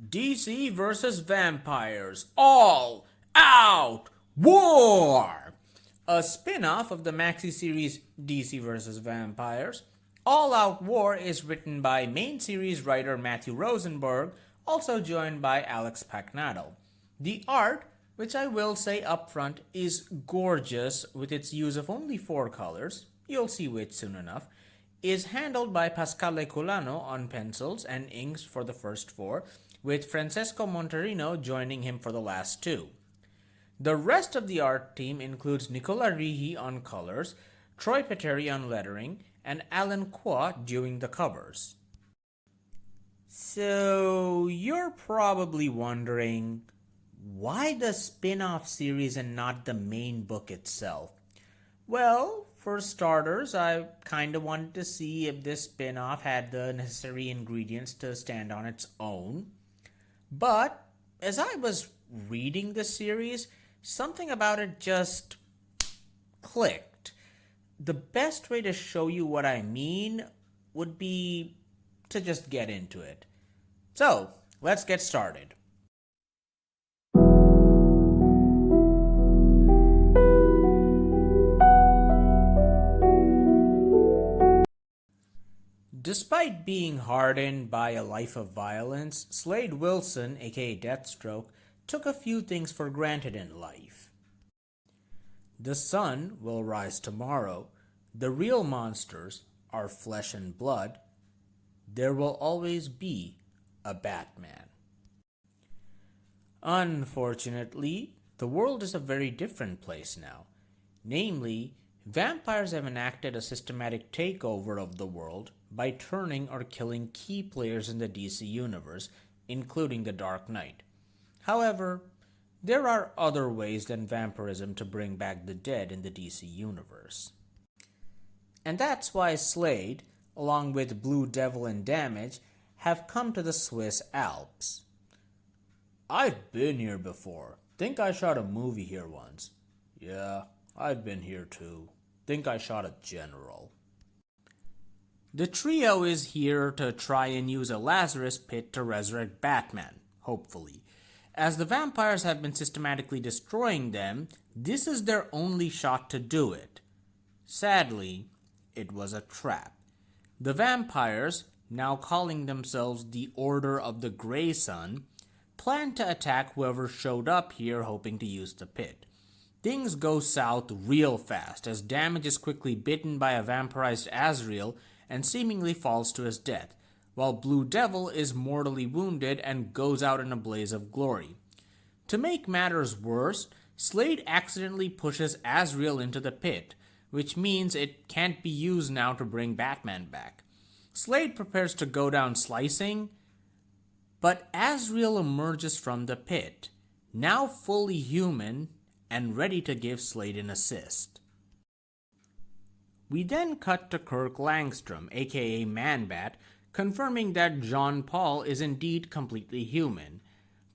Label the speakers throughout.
Speaker 1: DC versus Vampires All Out War! A spin off of the maxi series DC vs. Vampires. All Out War is written by main series writer Matthew Rosenberg, also joined by Alex Pacnado. The art, which I will say upfront, is gorgeous with its use of only 4 colors, you'll see which soon enough, is handled by Pasquale Culano on pencils and inks for the first 4, with Francesco Monterino joining him for the last 2. The rest of the art team includes Nicola Rihi on colors, Troy Peteri on lettering, and Alan Qua doing the covers. So, you're probably wondering, why the spin-off series and not the main book itself? Well, for starters, I kinda wanted to see if this spin-off had the necessary ingredients to stand on its own. But, as I was reading the series, something about it just clicked. The best way to show you what I mean would be to just get into it. So, let's get started. Despite being hardened by a life of violence, Slade Wilson, aka Deathstroke, took a few things for granted in life. The sun will rise tomorrow. The real monsters are flesh and blood. There will always be a Batman. Unfortunately, the world is a very different place now. Namely, vampires have enacted a systematic takeover of the world by turning or killing key players in the DC universe, including the Dark Knight. However, there are other ways than vampirism to bring back the dead in the DC universe. And that's why Slade, along with Blue Devil and Damage, have come to the Swiss Alps. I've been here before. Think I shot a movie here once. Yeah, I've been here too. Think I shot a general. The trio is here to try and use a Lazarus pit to resurrect Batman, hopefully. As the vampires have been systematically destroying them, this is their only shot to do it. Sadly, it was a trap. The vampires, now calling themselves the Order of the Grey Sun, plan to attack whoever showed up here hoping to use the pit. Things go south real fast as Damage is quickly bitten by a vampirized Azrael and seemingly falls to his death, while Blue Devil is mortally wounded and goes out in a blaze of glory. To make matters worse, Slade accidentally pushes Azrael into the pit, which means it can't be used now to bring Batman back. Slade prepares to go down slicing, but Azrael emerges from the pit, now fully human and ready to give Slade an assist. We then cut to Kirk Langstrom, aka Man-Bat, confirming that Jean Paul is indeed completely human.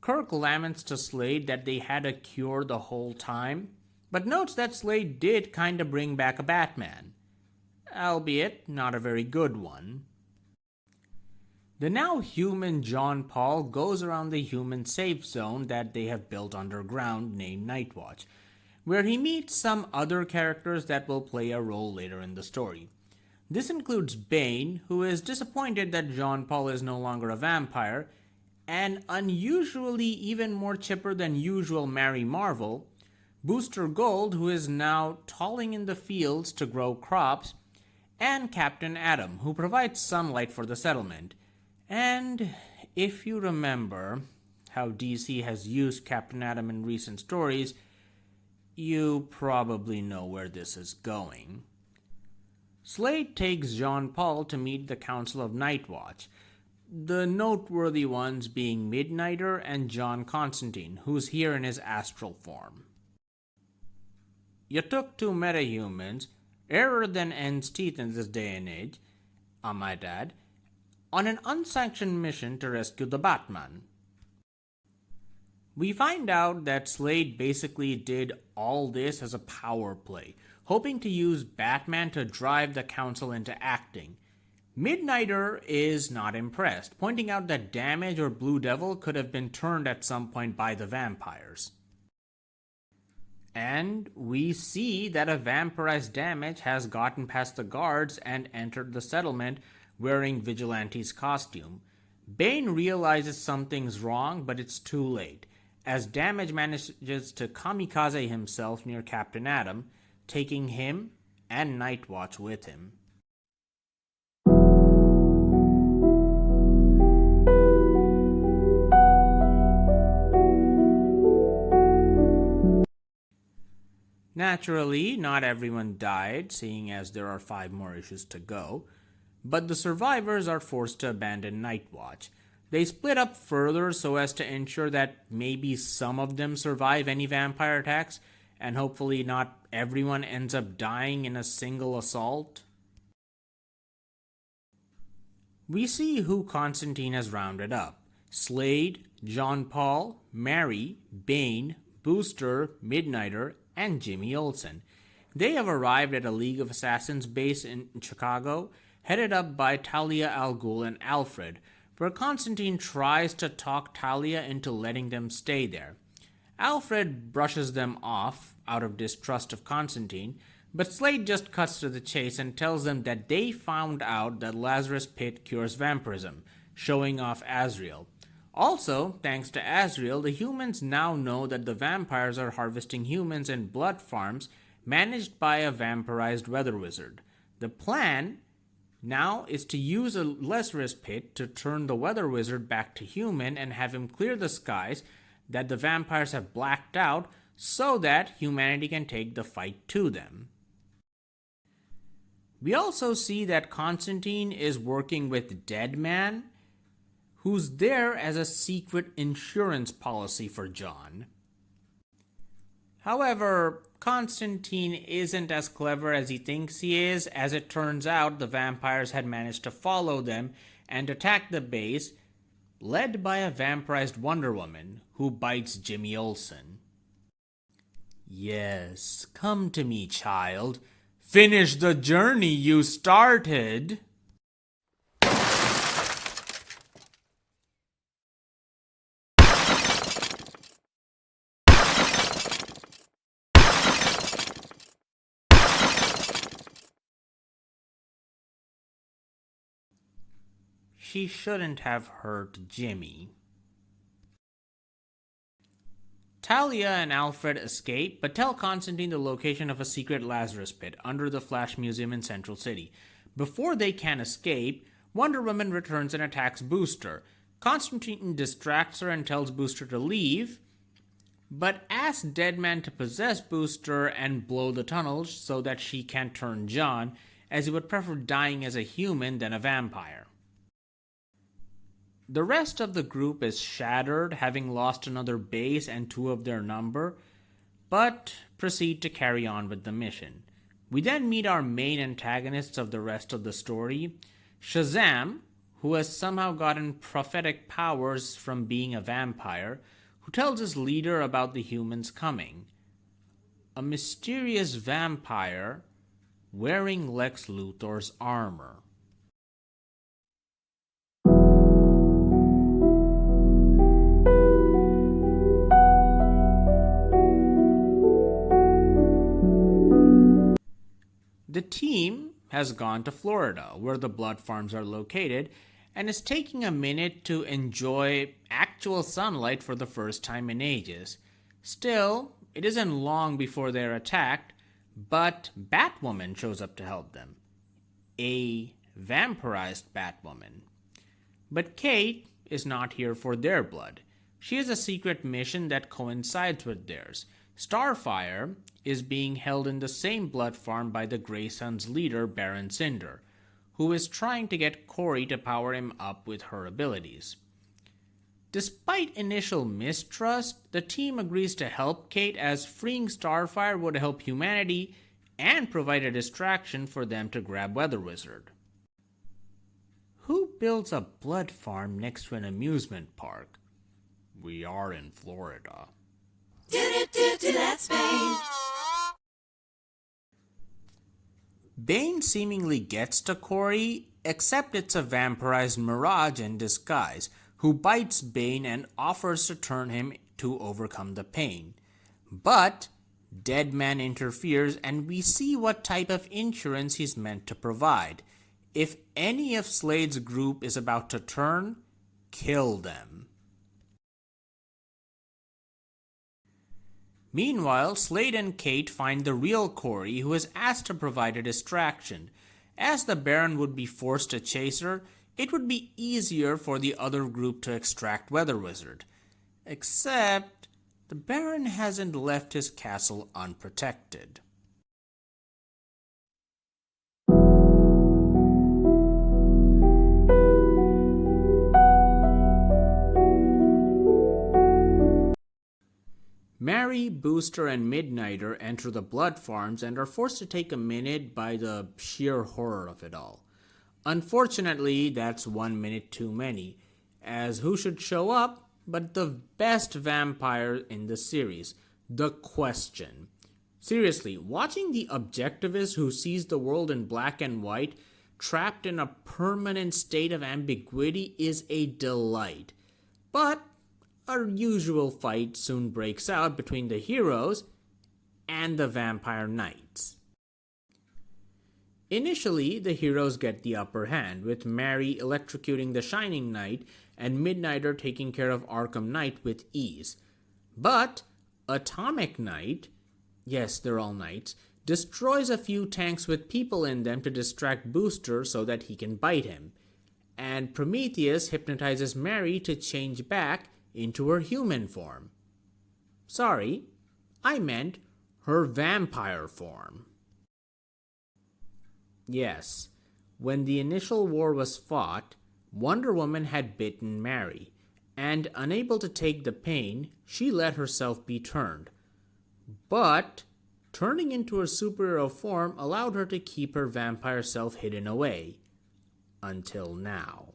Speaker 1: Kirk laments to Slade that they had a cure the whole time, but notes that Slade did kinda bring back a Batman, albeit not a very good one. The now human John Paul goes around the human safe zone that they have built underground named Nightwatch, where he meets some other characters that will play a role later in the story. This includes Bane, who is disappointed that John Paul is no longer a vampire, and unusually even more chipper than usual Mary Marvel, Booster Gold, who is now tolling in the fields to grow crops, and Captain Atom, who provides sunlight for the settlement. And if you remember how DC has used Captain Atom in recent stories, you probably know where this is going. Slade takes Jean Paul to meet the Council of Nightwatch, the noteworthy ones being Midnighter and John Constantine, who's here in his astral form. You took 2 metahumans, rarer than N's teeth in this day and age, I might add, on an unsanctioned mission to rescue the Batman. We find out that Slade basically did all this as a power play, hoping to use Batman to drive the council into acting. Midnighter is not impressed, pointing out that Damage or Blue Devil could have been turned at some point by the vampires. And we see that a vampirized Damage has gotten past the guards and entered the settlement wearing Vigilante's costume. Bane realizes something's wrong, but it's too late, as Damage manages to kamikaze himself near Captain Atom, taking him and Nightwatch with him. Naturally, not everyone died, seeing as there are 5 more issues to go, but the survivors are forced to abandon Nightwatch. They split up further so as to ensure that maybe some of them survive any vampire attacks, and hopefully not everyone ends up dying in a single assault. We see who Constantine has rounded up: Slade, John Paul, Mary, Bane, Booster, Midnighter, and Jimmy Olsen. They have arrived at a League of Assassins base in Chicago, headed up by Talia al Ghul and Alfred, where Constantine tries to talk Talia into letting them stay there. Alfred brushes them off out of distrust of Constantine, but Slade just cuts to the chase and tells them that they found out that Lazarus Pit cures vampirism, showing off Azrael. Also, thanks to Azrael, the humans now know that the vampires are harvesting humans in blood farms managed by a vampirized weather wizard. The plan now is to use a Lazarus Pit to turn the weather wizard back to human and have him clear the skies that the vampires have blacked out so that humanity can take the fight to them. We also see that Constantine is working with Deadman, who's there as a secret insurance policy for John. However, Constantine isn't as clever as he thinks he is, as it turns out the vampires had managed to follow them and attack the base, led by a vampirized Wonder Woman, who bites Jimmy Olsen. "Yes, come to me, child. Finish the journey you started." She shouldn't have hurt Jimmy. Talia and Alfred escape, but tell Constantine the location of a secret Lazarus Pit under the Flash Museum in Central City. Before they can escape, Wonder Woman returns and attacks Booster. Constantine distracts her and tells Booster to leave, but asks Deadman to possess Booster and blow the tunnels so that she can turn John, as he would prefer dying as a human than a vampire. The rest of the group is shattered, having lost another base and 2 of their number, but proceed to carry on with the mission. We then meet our main antagonists of the rest of the story, Shazam, who has somehow gotten prophetic powers from being a vampire, who tells his leader about the humans coming. A mysterious vampire wearing Lex Luthor's armor. The team has gone to Florida, where the blood farms are located, and is taking a minute to enjoy actual sunlight for the first time in ages. Still, it isn't long before they're attacked, but Batwoman shows up to help them. A vampirized Batwoman. But Kate is not here for their blood. She has a secret mission that coincides with theirs. Starfire is being held in the same blood farm by the Grey Sun's leader, Baron Cinder, who is trying to get Corey to power him up with her abilities. Despite initial mistrust, the team agrees to help Kate, as freeing Starfire would help humanity and provide a distraction for them to grab Weather Wizard. Who builds a blood farm next to an amusement park? We are in Florida.
Speaker 2: Let's Spain.
Speaker 1: Bane seemingly gets to Corey, except it's a vampirized Mirage in disguise, who bites Bane and offers to turn him to overcome the pain. But Deadman interferes and we see what type of insurance he's meant to provide. If any of Slade's group is about to turn, kill them. Meanwhile, Slade and Kate find the real Corey, who is asked to provide a distraction. As the Baron would be forced to chase her, it would be easier for the other group to extract Weather Wizard. Except, the Baron hasn't left his castle unprotected. Mary, Booster, and Midnighter enter the Blood Farms and are forced to take a minute by the sheer horror of it all. Unfortunately, that's 1 minute too many, as who should show up but the best vampire in the series, the Question. Seriously, watching the objectivist who sees the world in black and white, trapped in a permanent state of ambiguity, is a delight. But our usual fight soon breaks out between the heroes and the vampire knights. Initially, the heroes get the upper hand, with Mary electrocuting the Shining Knight and Midnighter taking care of Arkham Knight with ease. But Atomic Knight, yes, they're all knights, destroys a few tanks with people in them to distract Booster so that he can bite him. And Prometheus hypnotizes Mary to change back into her human form. Sorry, I meant her vampire form. Yes, when the initial war was fought, Wonder Woman had bitten Mary, and unable to take the pain, she let herself be turned. But turning into her superhero form allowed her to keep her vampire self hidden away. Until now.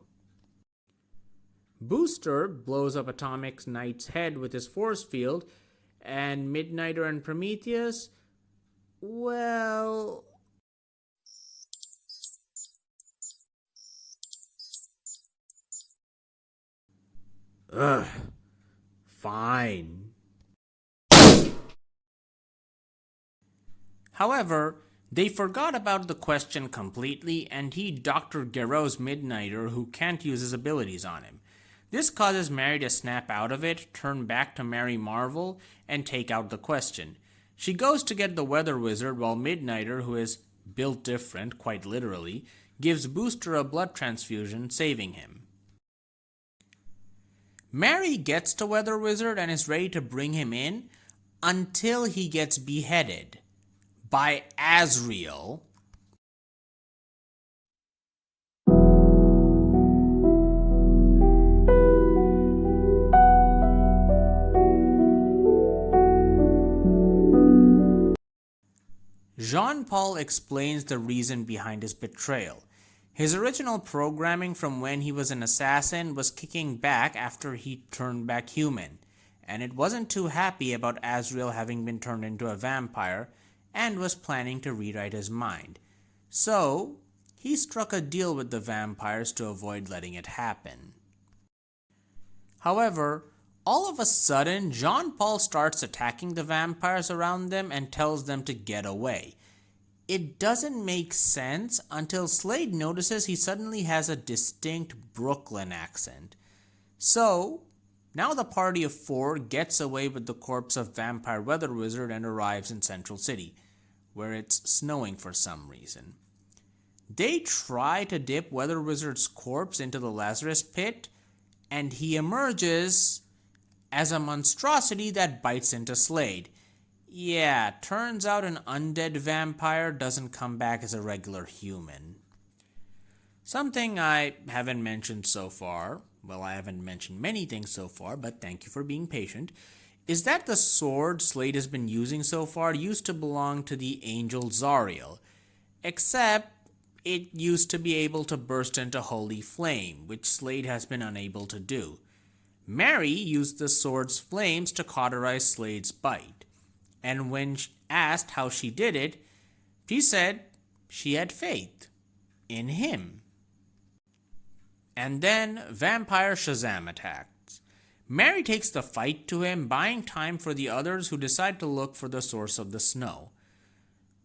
Speaker 1: Booster blows up Atomic Knight's head with his force field, and Midnighter and Prometheus, well... Ugh, fine. However, they forgot about the Question completely and he Dr. Garrow's Midnighter, who can't use his abilities on him. This causes Mary to snap out of it, turn back to Mary Marvel, and take out the Question. She goes to get the Weather Wizard while Midnighter, who is built different, quite literally, gives Booster a blood transfusion, saving him. Mary gets to Weather Wizard and is ready to bring him in until he gets beheaded by Azrael. Jean-Paul explains the reason behind his betrayal. His original programming from when he was an assassin was kicking back after he turned back human, and it wasn't too happy about Azrael having been turned into a vampire and was planning to rewrite his mind. So, he struck a deal with the vampires to avoid letting it happen. However, all of a sudden, Jean-Paul starts attacking the vampires around them and tells them to get away. It doesn't make sense until Slade notices he suddenly has a distinct Brooklyn accent. So, now the party of 4 gets away with the corpse of Vampire Weather Wizard and arrives in Central City, where it's snowing for some reason. They try to dip Weather Wizard's corpse into the Lazarus pit, and he emerges as a monstrosity that bites into Slade. Yeah, turns out an undead vampire doesn't come back as a regular human. Something I haven't mentioned so far, well, I haven't mentioned many things so far, but thank you for being patient, is that the sword Slade has been using so far used to belong to the angel Zariel, except it used to be able to burst into holy flame, which Slade has been unable to do. Mary used the sword's flames to cauterize Slade's bite, and when asked how she did it, she said she had faith in him. And then Vampire Shazam attacks. Mary takes the fight to him, buying time for the others who decide to look for the source of the snow.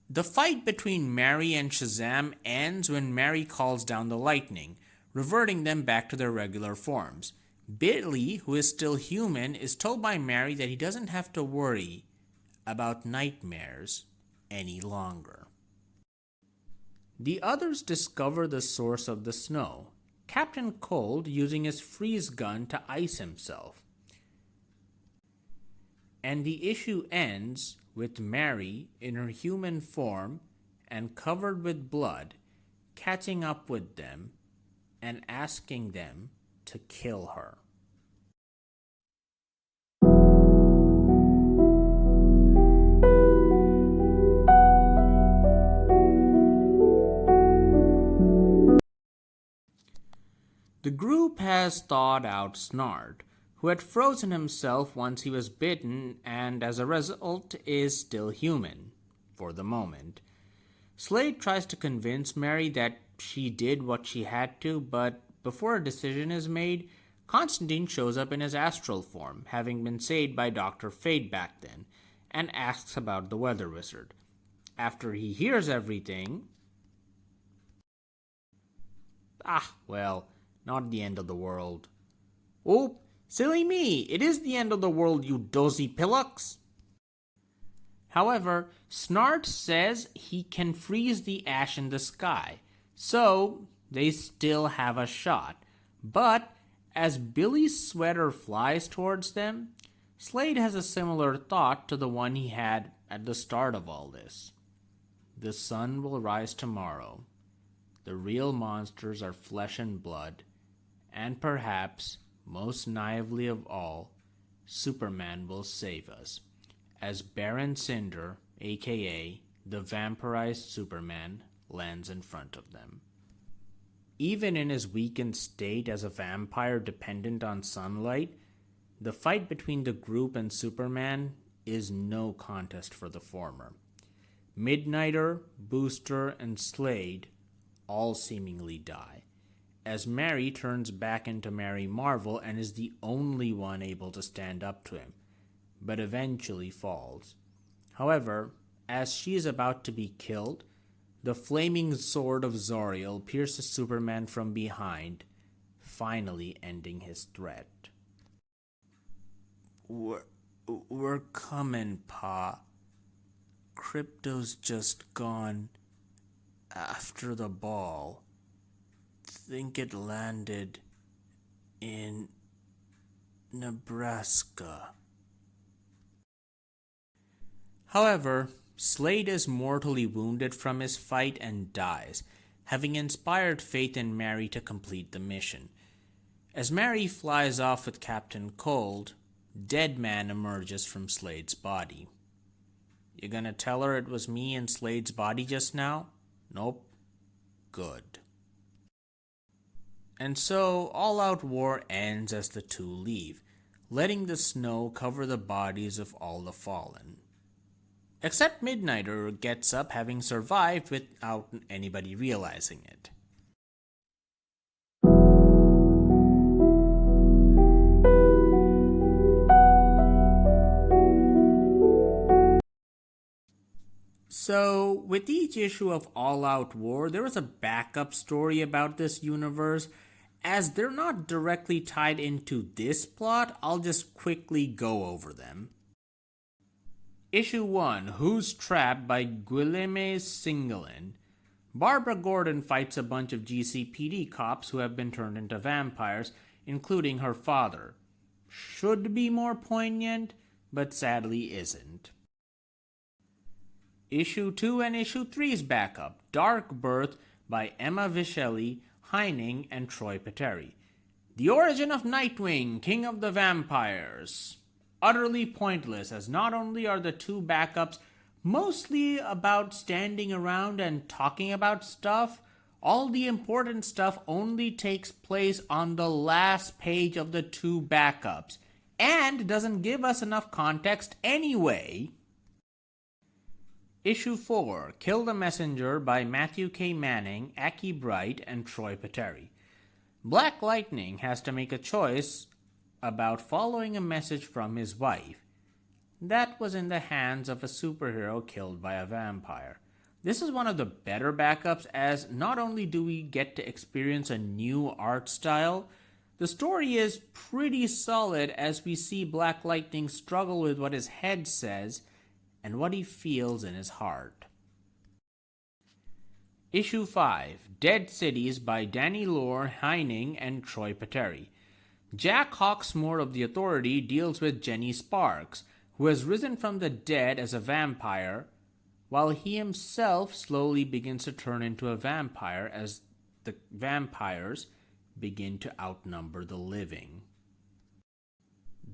Speaker 1: The fight between Mary and Shazam ends when Mary calls down the lightning, reverting them back to their regular forms. Billy, who is still human, is told by Mary that he doesn't have to worry about nightmares any longer. The others discover the source of the snow, Captain Cold using his freeze gun to ice himself. And the issue ends with Mary in her human form and covered with blood, catching up with them and asking them to kill her. The group has thawed out Snart, who had frozen himself once he was bitten and as a result is still human, for the moment. Slade tries to convince Mary that she did what she had to, but before a decision is made, Constantine shows up in his astral form, having been saved by Dr. Fate back then, and asks about the weather wizard. After he hears everything... well, not the end of the world. Oh, silly me, it is the end of the world, you dozy pillocks. However, Snart says he can freeze the ash in the sky, so they still have a shot. But as Billy's sweater flies towards them, Slade has a similar thought to the one he had at the start of all this. The sun will rise tomorrow. The real monsters are flesh and blood, and perhaps, most naively of all, Superman will save us, as Baron Cinder, aka the vampirized Superman, lands in front of them. Even in his weakened state as a vampire dependent on sunlight, the fight between the group and Superman is no contest for the former. Midnighter, Booster, and Slade all seemingly die, as Mary turns back into Mary Marvel and is the only one able to stand up to him, but eventually falls. However, as she is about to be killed, the flaming sword of Zoriel pierces Superman from behind, finally ending his threat. We're coming, Pa. Crypto's just gone after the ball. Think it landed in Nebraska. However, Slade is mortally wounded from his fight and dies, having inspired faith in Mary to complete the mission. As Mary flies off with Captain Cold, Deadman emerges from Slade's body. You gonna tell her it was me in Slade's body just now? Nope. Good. And so, all-out war ends as the two leave, letting the snow cover the bodies of all the fallen. Except Midnighter gets up having survived without anybody realizing it. So, with each issue of All Out War, there was a backup story about this universe. As they're not directly tied into this plot, I'll just quickly go over them. Issue 1, Who's Trapped by Guilherme Singelin. Barbara Gordon fights a bunch of GCPD cops who have been turned into vampires, including her father. Should be more poignant, but sadly isn't. Issue 2 and Issue 3's backup, Dark Birth by Emma Viscelli, Heining, and Troy Peteri. The origin of Nightwing, King of the Vampires. Utterly pointless, as not only are the two backups mostly about standing around and talking about stuff, all the important stuff only takes place on the last page of the two backups, and doesn't give us enough context anyway. Issue 4, Kill the Messenger by Matthew K. Manning, Aki Bright, and Troy Pateri. Black Lightning has to make a choice about following a message from his wife. That was in the hands of a superhero killed by a vampire. This is one of the better backups, as not only do we get to experience a new art style, the story is pretty solid as we see Black Lightning struggle with what his head says and what he feels in his heart. Issue 5, Dead Cities by Danny Lore, Heining, and Troy Pateri. Jack Hawksmoor of the Authority deals with Jenny Sparks, who has risen from the dead as a vampire, while he himself slowly begins to turn into a vampire as the vampires begin to outnumber the living.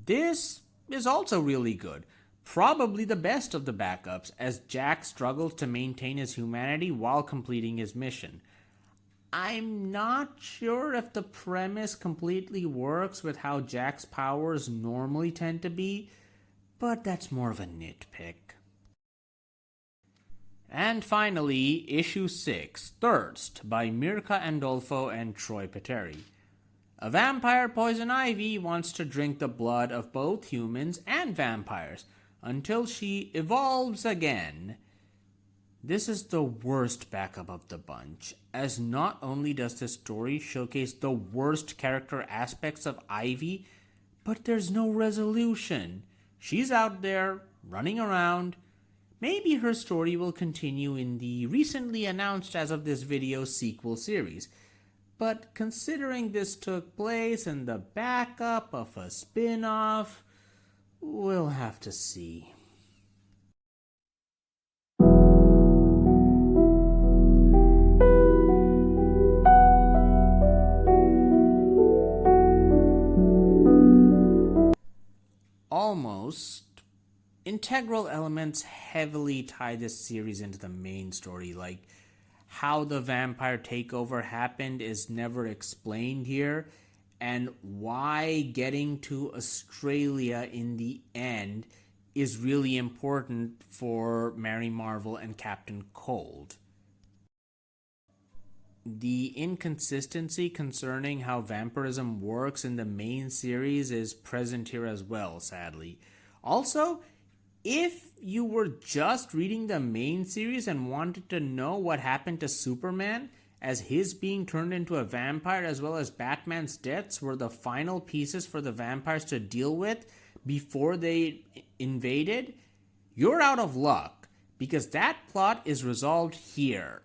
Speaker 1: This is also really good. Probably the best of the backups, as Jack struggles to maintain his humanity while completing his mission. I'm not sure if the premise completely works with how Jack's powers normally tend to be, but that's more of a nitpick. And finally, Issue 6, Thirst by Mirka Andolfo and Troy Pateri. A vampire Poison Ivy wants to drink the blood of both humans and vampires, until she evolves again. This is the worst backup of the bunch, as not only does this story showcase the worst character aspects of Ivy, but there's no resolution. She's out there, running around. Maybe her story will continue in the recently announced as of this video sequel series, but considering this took place in the backup of a spin-off, we'll have to see. Almost. Integral elements heavily tie this series into the main story, like how the vampire takeover happened is never explained here, and why getting to Australia in the end is really important for Mary Marvel and Captain Cold. The inconsistency concerning how vampirism works in the main series is present here as well, sadly. Also, if you were just reading the main series and wanted to know what happened to Superman, as his being turned into a vampire as well as Batman's deaths were the final pieces for the vampires to deal with before they invaded, you're out of luck, because that plot is resolved here.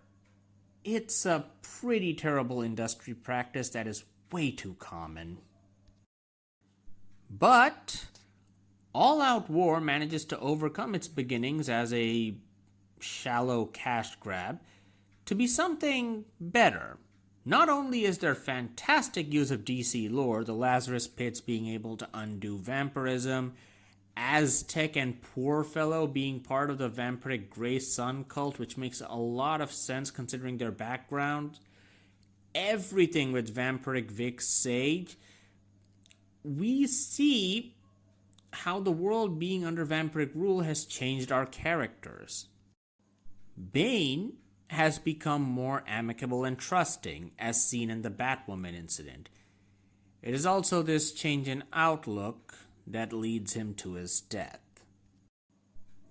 Speaker 1: It's a pretty terrible industry practice that is way too common. But All Out War manages to overcome its beginnings as a shallow cash grab to be something better. Not only is there fantastic use of DC lore, the Lazarus Pits being able to undo vampirism, Aztec and Poor Fellow being part of the vampiric Grey Sun cult, which makes a lot of sense considering their background, everything with vampiric Vic Sage, we see how the world being under vampiric rule has changed our characters. Bane has become more amicable and trusting, as seen in the Batwoman incident. It is also this change in outlook that leads him to his death.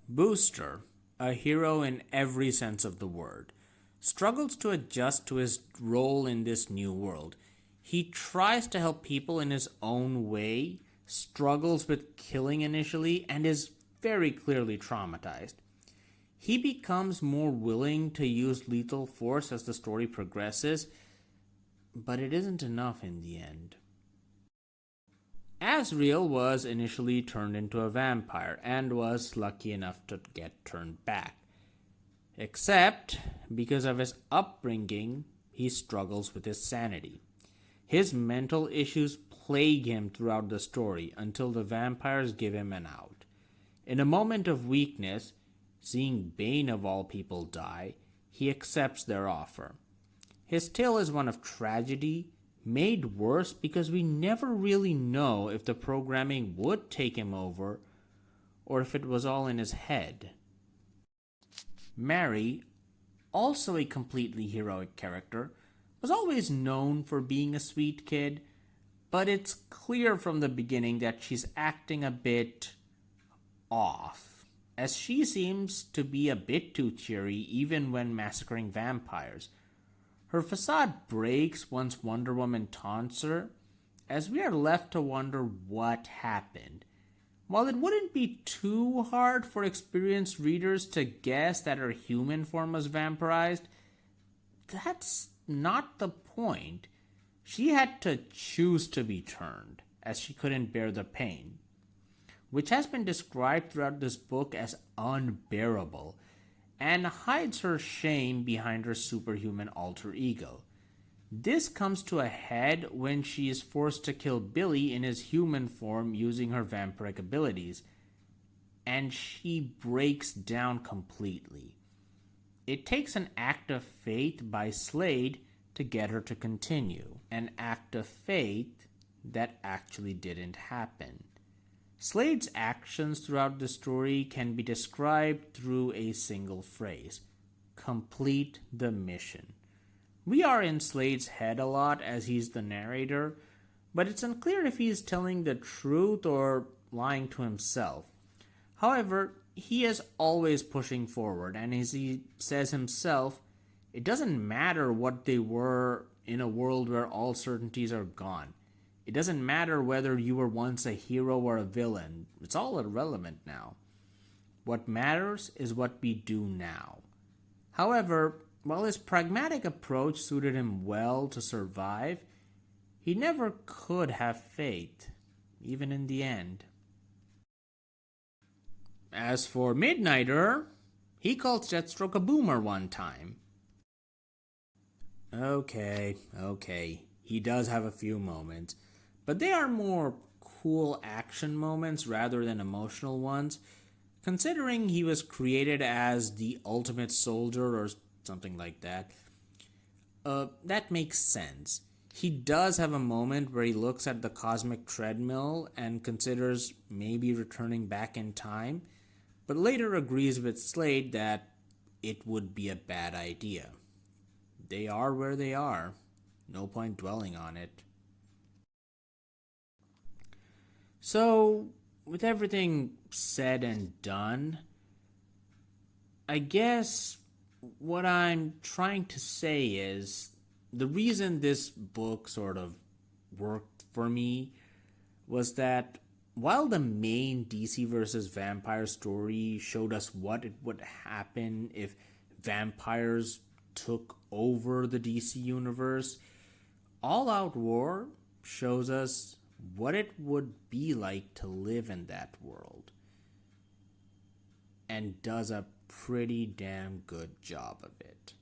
Speaker 1: Booster, a hero in every sense of the word, struggles to adjust to his role in this new world. He tries to help people in his own way, struggles with killing initially, and is very clearly traumatized. He becomes more willing to use lethal force as the story progresses, but it isn't enough in the end. Azrael was initially turned into a vampire and was lucky enough to get turned back. Except, because of his upbringing, he struggles with his sanity. His mental issues plague him throughout the story until the vampires give him an out. In a moment of weakness, seeing Bane of all people die, he accepts their offer. His tale is one of tragedy, made worse because we never really know if the programming would take him over or if it was all in his head. Mary, also a completely heroic character, was always known for being a sweet kid, but it's clear from the beginning that she's acting a bit off, as she seems to be a bit too cheery even when massacring vampires. Her facade breaks once Wonder Woman taunts her, as we are left to wonder what happened. While it wouldn't be too hard for experienced readers to guess that her human form was vampirized, that's not the point. She had to choose to be turned, as she couldn't bear the pain, which has been described throughout this book as unbearable, and hides her shame behind her superhuman alter ego. This comes to a head when she is forced to kill Billy in his human form using her vampiric abilities, and she breaks down completely. It takes an act of faith by Slade to get her to continue, an act of faith that actually didn't happen. Slade's actions throughout the story can be described through a single phrase: complete the mission. We are in Slade's head a lot as he's the narrator, but it's unclear if he's telling the truth or lying to himself. However, he is always pushing forward, and as he says himself, it doesn't matter what they were in a world where all certainties are gone. It doesn't matter whether you were once a hero or a villain. It's all irrelevant now. What matters is what we do now. However, while his pragmatic approach suited him well to survive, he never could have faith, even in the end. As for Midnighter, he called Deathstroke a boomer one time. Okay, he does have a few moments, but they are more cool action moments rather than emotional ones, considering he was created as the ultimate soldier or something like that. That makes sense. He does have a moment where he looks at the cosmic treadmill and considers maybe returning back in time, but later agrees with Slade that it would be a bad idea. They are where they are. No point dwelling on it. So, with everything said and done, I guess what I'm trying to say is the reason this book sort of worked for me was that while the main DC versus vampire story showed us what it would happen if vampires took over the DC universe, All Out War shows us what it would be like to live in that world, and does a pretty damn good job of it.